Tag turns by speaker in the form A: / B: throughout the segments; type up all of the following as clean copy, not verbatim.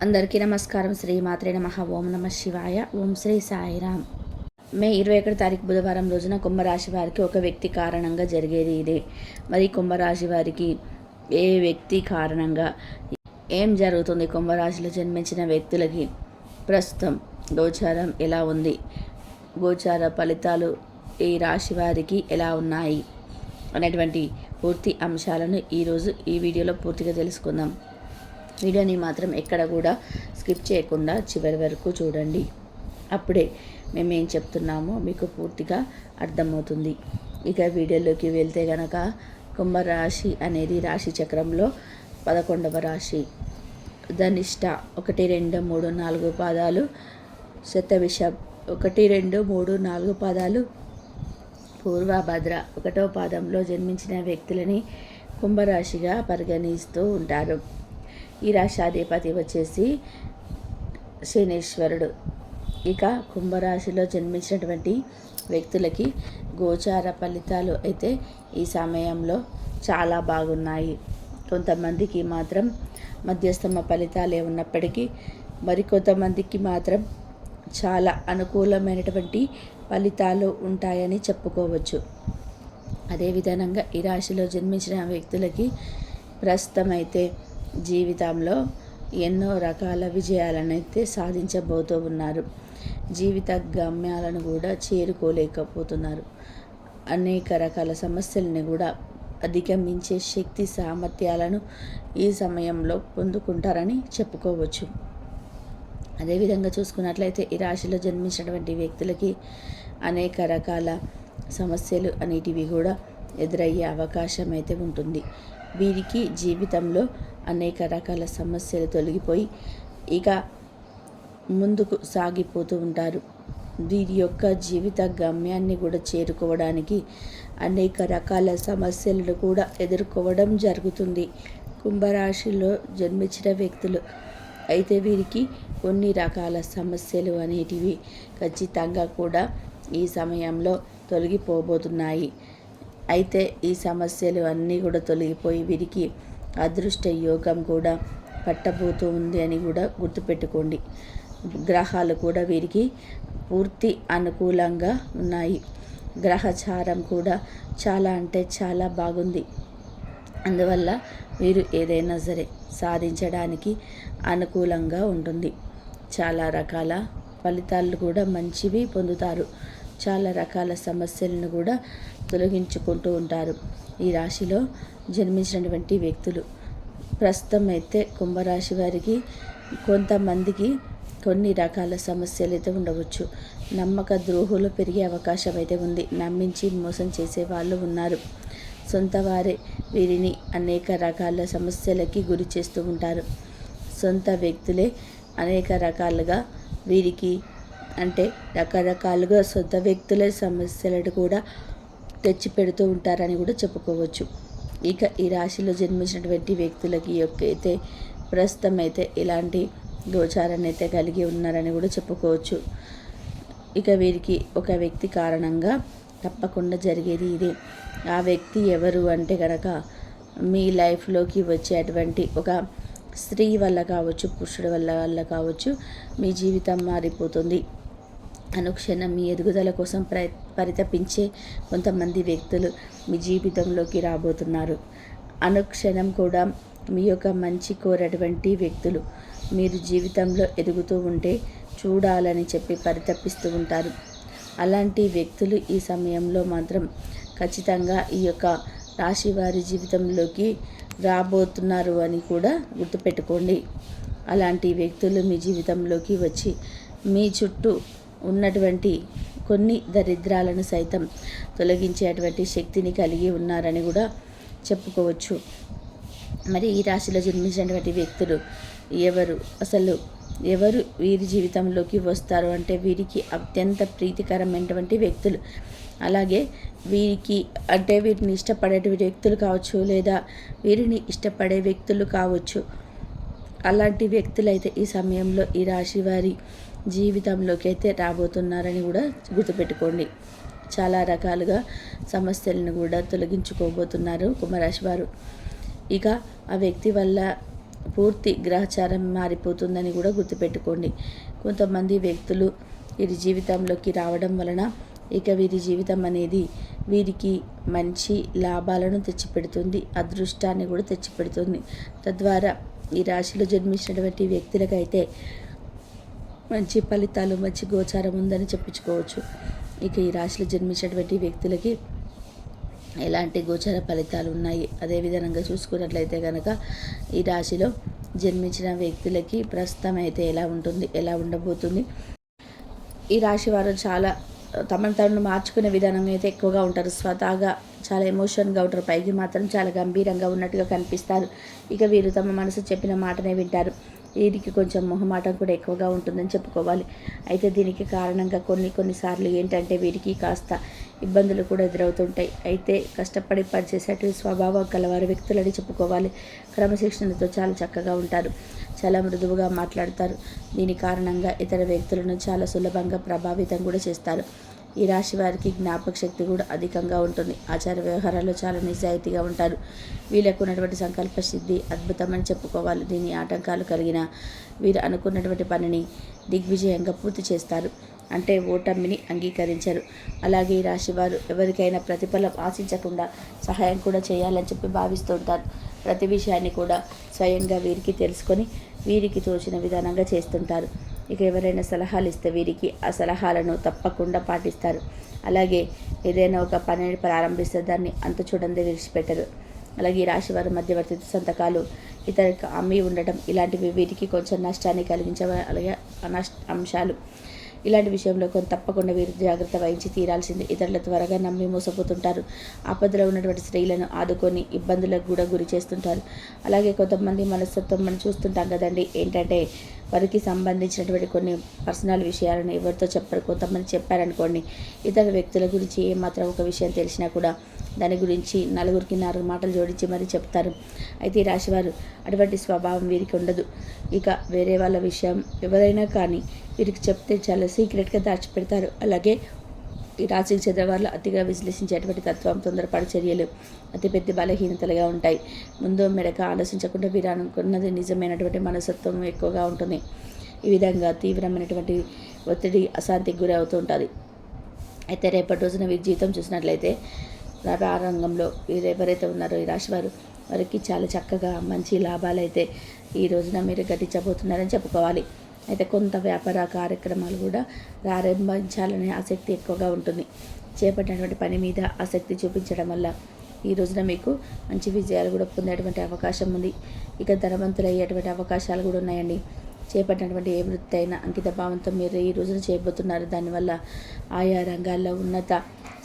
A: అందరికీ నమస్కారం. శ్రీ మాత్రే నమః. ఓం నమ శివాయ. ఓం శ్రీ సాయిరామ్. మే 21 తారీఖు బుధవారం రోజున కుంభరాశి వారికి ఒక వ్యక్తి కారణంగా జరిగేది ఇదే. మరి కుంభరాశి వారికి ఏ వ్యక్తి కారణంగా ఏం జరుగుతుంది? కుంభరాశిలో జన్మించిన వ్యక్తులకి ప్రస్తుతం గోచారం ఎలా ఉంది? గోచార ఫలితాలు ఈ రాశి వారికి ఎలా ఉన్నాయి అనేటువంటి పూర్తి అంశాలను ఈరోజు ఈ వీడియోలో పూర్తిగా తెలుసుకుందాం. వీడియోని మాత్రం ఎక్కడ కూడా స్కిప్ చేయకుండా చివరి వరకు చూడండి. అప్పుడే మేము ఏం చెప్తున్నామో మీకు పూర్తిగా అర్థమవుతుంది. ఇక వీడియోలోకి వెళ్తే గనక కుంభరాశి అనేది రాశి చక్రంలో 11వ రాశి. ధనిష్ట 1, 2, 3, 4 పాదాలు, శతభిషం 1, 2, 3, 4 పాదాలు, పూర్వభద్ర 1వ పాదంలో జన్మించిన వ్యక్తులని కుంభరాశిగా పరిగణిస్తూ ఉంటారు. ఈ రాశాధిపతి వచ్చేసి శనీశ్వరుడు. ఇక కుంభరాశిలో జన్మించినటువంటి వ్యక్తులకి గోచార ఫలితాలు అయితే ఈ సమయంలో చాలా బాగున్నాయి. కొంతమందికి మాత్రం మధ్యస్థమ ఫలితాలే ఉన్నప్పటికీ మరికొంతమందికి మాత్రం చాలా అనుకూలమైనటువంటి ఫలితాలు ఉంటాయని చెప్పుకోవచ్చు. అదేవిధంగా ఈ రాశిలో జన్మించిన వ్యక్తులకి ప్రస్తుతం అయితే జీవితంలో ఎన్నో రకాల విజయాలను అయితే సాధించబోతూ ఉన్నారు. జీవిత గమ్యాలను కూడా చేరుకోలేకపోతున్నారు. అనేక రకాల సమస్యలని కూడా అధిగమించే శక్తి సామర్థ్యాలను ఈ సమయంలో పొందుకుంటారని చెప్పుకోవచ్చు. అదేవిధంగా చూసుకున్నట్లయితే ఈ రాశిలో జన్మించినటువంటి వ్యక్తులకి అనేక రకాల సమస్యలు అనేటివి కూడా ఎదురయ్యే అవకాశం అయితే ఉంటుంది. వీరికి జీవితంలో అనేక రకాల సమస్యలు తొలగిపోయి ఇక ముందుకు సాగిపోతూ ఉంటారు. వీరి యొక్క జీవిత గమ్యాన్ని కూడా చేరుకోవడానికి అనేక రకాల సమస్యలను కూడా ఎదుర్కోవడం జరుగుతుంది. కుంభరాశిలో జన్మించిన వ్యక్తులు అయితే వీరికి కొన్ని రకాల సమస్యలు అనేటివి ఖచ్చితంగా కూడా ఈ సమయంలో తొలగిపోబోతున్నాయి. అయితే ఈ సమస్యలు అన్నీ కూడా తొలగిపోయి వీరికి అదృష్ట యోగం కూడా పట్టబోతూ ఉంది అని కూడా గుర్తుపెట్టుకోండి. గ్రహాలు కూడా వీరికి పూర్తి అనుకూలంగా ఉన్నాయి. గ్రహచారం కూడా చాలా అంటే చాలా బాగుంది. అందువల్ల వీరు ఏదైనా సరే సాధించడానికి అనుకూలంగా ఉంటుంది. చాలా రకాల ఫలితాలు కూడా మంచివి పొందుతారు. చాలా రకాల సమస్యలను కూడా తొలగించుకుంటూ ఉంటారు. ఈ రాశిలో జన్మించినటువంటి వ్యక్తులు ప్రస్తుతం అయితే కుంభరాశి వారికి కొంతమందికి కొన్ని రకాల సమస్యలు అయితే ఉండవచ్చు. నమ్మక ద్రోహులు పెరిగే అవకాశం అయితే ఉంది. నమ్మించి మోసం చేసే వాళ్ళు ఉన్నారు. సొంత వారే వీరిని అనేక రకాల సమస్యలకి గురి చేస్తూ ఉంటారు. సొంత వ్యక్తులే అనేక రకాలుగా వీరికి అంటే రకరకాలుగా సొంత వ్యక్తులే సమస్యలను కూడా తెచ్చిపెడుతూ ఉంటారని కూడా చెప్పుకోవచ్చు. ఇక ఈ రాశిలో జన్మించినటువంటి వ్యక్తులకి యొక్క అయితే ప్రస్తుతం అయితే ఇలాంటి గోచారాన్ని అయితే కలిగి ఉన్నారని కూడా చెప్పుకోవచ్చు. ఇక వీరికి ఒక వ్యక్తి కారణంగా తప్పకుండా జరిగేది ఇదే. ఆ వ్యక్తి ఎవరు అంటే కనుక మీ లైఫ్లోకి వచ్చేటువంటి ఒక స్త్రీ వల్ల కావచ్చు, పురుషుడి వల్ల కావచ్చు, మీ జీవితం మారిపోతుంది. అనుక్షణం మీ ఎదుగుదల కోసం పరితపించే కొంతమంది వ్యక్తులు మీ జీవితంలోకి రాబోతున్నారు. అనుక్షణం కూడా మీ యొక్క మంచి కోరేటువంటి వ్యక్తులు మీరు జీవితంలో ఎదుగుతూ ఉంటే చూడాలని చెప్పి పరితపిస్తూ ఉంటారు. అలాంటి వ్యక్తులు ఈ సమయంలో మాత్రం ఖచ్చితంగా ఈ యొక్క రాశి వారి జీవితంలోకి రాబోతున్నారు అని కూడా గుర్తుపెట్టుకోండి. అలాంటి వ్యక్తులు మీ జీవితంలోకి వచ్చి మీ చుట్టూ ఉన్నటువంటి కొన్ని దరిద్రాలను సైతం తొలగించేటువంటి శక్తిని కలిగి ఉన్నారని కూడా చెప్పుకోవచ్చు. మరి ఈ రాశిలో జన్మించినటువంటి వ్యక్తులు ఎవరు వీరి జీవితంలోకి వస్తారు అంటే వీరికి అత్యంత ప్రీతికరమైనటువంటి వ్యక్తులు. అలాగే వీరికి అంటే వీరిని ఇష్టపడేటువంటి వ్యక్తులు కావచ్చు, లేదా వీరిని ఇష్టపడే వ్యక్తులు కావచ్చు. అలాంటి వ్యక్తులైతే ఈ సమయంలో ఈ రాశి వారి జీవితంలోకి అయితే రాబోతున్నారని కూడా గుర్తుపెట్టుకోండి. చాలా రకాలుగా సమస్యలను కూడా తొలగించుకోబోతున్నారు కుంభరాశి వారు. ఇక ఆ వ్యక్తి వల్ల పూర్తి గ్రహచారం మారిపోతుందని కూడా గుర్తుపెట్టుకోండి. కొంతమంది వ్యక్తులు వీరి జీవితంలోకి రావడం వలన ఇక వీరి జీవితం అనేది వీరికి మంచి లాభాలను తెచ్చిపెడుతుంది, అదృష్టాన్ని కూడా తెచ్చిపెడుతుంది. తద్వారా ఈ రాశిలో జన్మించినటువంటి వ్యక్తులకైతే మంచి ఫలితాలు, మంచి గోచారం ఉందని చెప్పుకోవచ్చు. ఇక ఈ రాశిలో జన్మించినటువంటి వ్యక్తులకి ఎలాంటి గోచర ఫలితాలు ఉన్నాయి, అదేవిధంగా చూసుకున్నట్లయితే కనుక ఈ రాశిలో జన్మించిన వ్యక్తులకి ప్రస్తుతం అయితే ఎలా ఉంటుంది, ఎలా ఉండబోతుంది. ఈ రాశి వారు చాలా తమను మార్చుకునే విధానంగా అయితే ఎక్కువగా ఉంటారు. స్వతహాగా చాలా ఎమోషన్గా ఉంటారు, పైకి మాత్రం చాలా గంభీరంగా ఉన్నట్టుగా కనిపిస్తారు. ఇక వీరు తమ మనసు చెప్పిన మాటనే వింటారు. వీరికి కొంచెం మొహమాటం కూడా ఎక్కువగా ఉంటుందని చెప్పుకోవాలి. అయితే దీనికి కారణంగా కొన్నిసార్లు ఏంటంటే వీరికి కాస్త ఇబ్బందులు కూడా ఎదురవుతుంటాయి. అయితే కష్టపడి పనిచేసేటువంటి స్వభావం కలవారి వ్యక్తులని చెప్పుకోవాలి. క్రమశిక్షణతో చాలా చక్కగా ఉంటారు, చాలా మృదువుగా మాట్లాడతారు. దీని కారణంగా ఇతర వ్యక్తులను చాలా సులభంగా ప్రభావితం కూడా చేస్తారు. ఈ రాశి వారికి జ్ఞాపక శక్తి కూడా అధికంగా ఉంటుంది. ఆచార వ్యవహారాల్లో చాలా నిజాయితీగా ఉంటారు. వీళ్ళకు ఉన్నటువంటి సంకల్ప సిద్ధి అద్భుతమని చెప్పుకోవాలి. దీని ఆటంకాలు కలిగిన వీరు అనుకున్నటువంటి పనిని దిగ్విజయంగా పూర్తి చేస్తారు. అంటే ఓటమిని అంగీకరించరు. అలాగే ఈ రాశి వారు ఎవరికైనా ప్రతిఫలం ఆశించకుండా సహాయం కూడా చేయాలని చెప్పి భావిస్తూ ఉంటారు. ప్రతి విషయాన్ని కూడా స్వయంగా వీరికి తెలుసుకొని వీరికి తోచిన విధానంగా చేస్తుంటారు. ఇక ఎవరైనా సలహాలు ఇస్తే వీరికి ఆ సలహాలను తప్పకుండా పాటిస్తారు. అలాగే ఏదైనా ఒక పనిని ప్రారంభిస్తే దాన్ని అంత చూడందే విడిచిపెట్టరు. అలాగే ఈ రాశి వారి మధ్యవర్తి సంతకాలు, ఇతరులకు అమ్మి ఉండటం ఇలాంటివి వీరికి కొంచెం నష్టాన్ని కలిగించే అలాగే అంశాలు. ఇలాంటి విషయంలో తప్పకుండా వీరు జాగ్రత్త వహించి తీరాల్సింది. ఇతరుల త్వరగా నమ్మి మోసపోతుంటారు. ఆపదలో ఉన్నటువంటి స్త్రీలను ఆదుకొని ఇబ్బందులకు కూడా గురి చేస్తుంటారు. అలాగే కొంతమంది మనస్తత్వం మనం చూస్తుంటాం కదండి, ఏంటంటే వారికి సంబంధించినటువంటి కొన్ని పర్సనల్ విషయాలను ఎవరితో చెప్పరు. కొంతమంది చెప్పారనుకోండి, ఇతర వ్యక్తుల గురించి ఏమాత్రం ఒక విషయం తెలిసినా కూడా దాని గురించి నలుగురికి 4 మాటలు జోడించి మరీ చెప్తారు. అయితే ఈ రాశివారు అటువంటి స్వభావం వీరికి ఉండదు. ఇక వేరే వాళ్ళ విషయం ఎవరైనా కానీ వీరికి చెప్తే చాలా సీక్రెట్గా దాచిపెడతారు. అలాగే ఈ రాశికి చెందిన వాళ్ళు అతిగా విశ్లేషించేటువంటి తత్వం, తొందరపాటు చర్యలు అతిపెద్ద బలహీనతలుగా ఉంటాయి. ముందు మెడక ఆలోచించకుండా వీరు అనుకున్నది నిజమైనటువంటి మనస్తత్వం ఎక్కువగా ఉంటుంది. ఈ విధంగా తీవ్రమైనటువంటి ఒత్తిడి, అశాంతికి గురి అవుతూ ఉంటుంది. అయితే రేపటి రోజున వీరి జీవితం చూసినట్లయితే వ్యాపార రంగంలో వీరు ఎవరైతే ఉన్నారో ఈ రాశివారు వారికి చాలా చక్కగా మంచి లాభాలు అయితే ఈ రోజున మీరు గడించబోతున్నారని చెప్పుకోవాలి. అయితే కొంత వ్యాపార కార్యక్రమాలు కూడా ప్రారంభించాలనే ఆసక్తి ఎక్కువగా ఉంటుంది. చేపట్టినటువంటి పని మీద ఆసక్తి చూపించడం వల్ల ఈ రోజున మీకు మంచి విజయాలు కూడా పొందేటువంటి అవకాశం ఉంది. ఇక ధనవంతులు అయ్యేటువంటి అవకాశాలు కూడా ఉన్నాయండి. చేపట్టినటువంటి ఏ వృత్తి అయినా అంకిత భావంతో మీరు ఈ రోజున చేయబోతున్నారు. దానివల్ల ఆయా రంగాల్లో ఉన్నత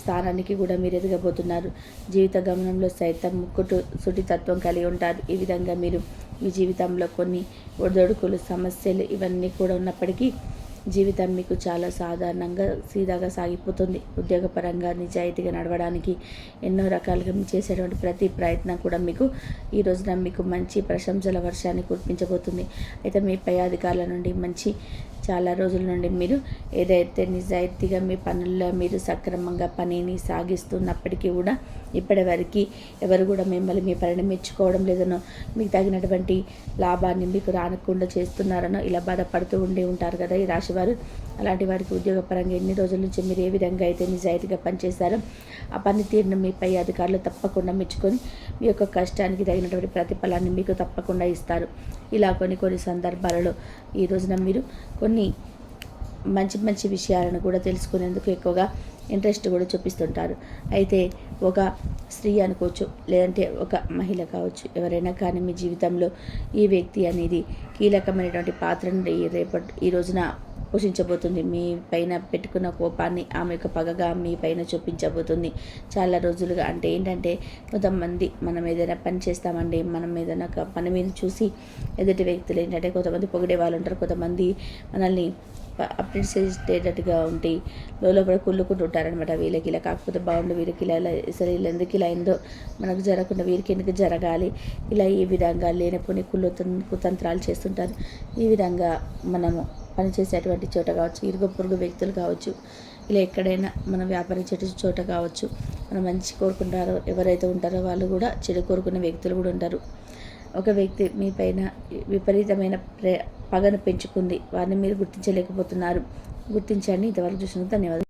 A: స్థానానికి కూడా మీరు ఎదగబోతున్నారు. జీవిత గమనంలో సైతం ముక్కుటు సుటితత్వం కలిగి ఉంటారు. ఈ విధంగా మీరు మీ జీవితంలో కొన్ని ఒడిదొడుకులు, సమస్యలు ఇవన్నీ కూడా ఉన్నప్పటికీ జీవితం మీకు చాలా సాధారణంగా సీదాగా సాగిపోతుంది. ఉద్యోగపరంగా నిజాయితీగా నడవడానికి ఎన్నో రకాలుగా మీరు చేసేటువంటి ప్రతి ప్రయత్నం కూడా మీకు ఈ రోజున మీకు మంచి ప్రశంసల వర్షాన్ని కురిపించబోతుంది. అయితే మీ పై అధికారుల నుండి మంచి చాలా రోజుల నుండి మీరు ఏదైతే నిజాయితీగా మీ పనుల్లో మీరు సక్రమంగా పనిని సాగిస్తున్నప్పటికీ కూడా ఇప్పటివరకు ఎవరు కూడా మిమ్మల్ని మీ పనిని మెచ్చుకోవడం లేదనో, మీకు తగినటువంటి లాభాన్ని మీకు రానకుండా చేస్తున్నారనో ఇలా బాధపడుతూ ఉంటారు కదా ఈ రాశివారు. అలాంటి వారికి ఉద్యోగపరంగా ఎన్ని రోజుల నుంచి మీరు ఏ విధంగా అయితే నిజాయితీగా పనిచేస్తారో ఆ పనితీరును మీ పై అధికారులు తప్పకుండా మెచ్చుకొని మీ యొక్క కష్టానికి తగినటువంటి ప్రతిఫలాన్ని మీకు తప్పకుండా ఇస్తారు. ఇలా కొన్ని సందర్భాలలో ఈ రోజున మీరు కొన్ని మంచి విషయాలను కూడా తెలుసుకునేందుకు ఎక్కువగా ఇంట్రెస్ట్ కూడా చూపిస్తుంటారు. అయితే ఒక స్త్రీ అనుకోవచ్చు, లేదంటే ఒక మహిళ కావచ్చు, ఎవరైనా కానీ మీ జీవితంలో ఈ వ్యక్తి అనేది కీలకమైనటువంటి పాత్రను ఈ రోజున పోషించబోతుంది. మీ పైన పెట్టుకున్న కోపాన్ని ఆమె యొక్క పగగా మీ పైన చూపించబోతుంది. చాలా రోజులుగా అంటే ఏంటంటే కొంతమంది మనం ఏదైనా పని చేస్తామండి, మనం ఏదైనా ఒక పని మీద చూసి ఎదుటి వ్యక్తులు ఏంటంటే కొంతమంది పొగిడే వాళ్ళు ఉంటారు, కొంతమంది మనల్ని అప్రిషియేటేటట్టుగా ఉంటే లోపల కుళ్ళుకుంటూ ఉంటారనమాట. వీళ్ళకి ఇలా కాకపోతే బాగుండు, వీరికి ఇలా అసలు వీళ్ళు ఎందుకు ఇలా అయిందో, మనకు జరగకుండా వీరికి ఎందుకు జరగాలి, ఇలా ఈ విధంగా లేనిపోని కుతంత్రాలు చేస్తుంటారు. ఈ విధంగా మనము పనిచేసేటువంటి చోట కావచ్చు, ఇరుగు పొరుగు వ్యక్తులు కావచ్చు, ఇలా ఎక్కడైనా మనం వ్యాపారించే చోట కావచ్చు, మనం మంచి కోరుకుంటారో ఎవరైతే ఉంటారో వాళ్ళు కూడా చెడు కోరుకునే వ్యక్తులు కూడా ఉంటారు. ఒక వ్యక్తి మీ పైన విపరీతమైన పగను పెంచుకుంది. వారిని మీరు గుర్తించలేకపోతున్నారు. గుర్తించండి. ఇంతవరకు చూసినందుకు ధన్యవాదాలు.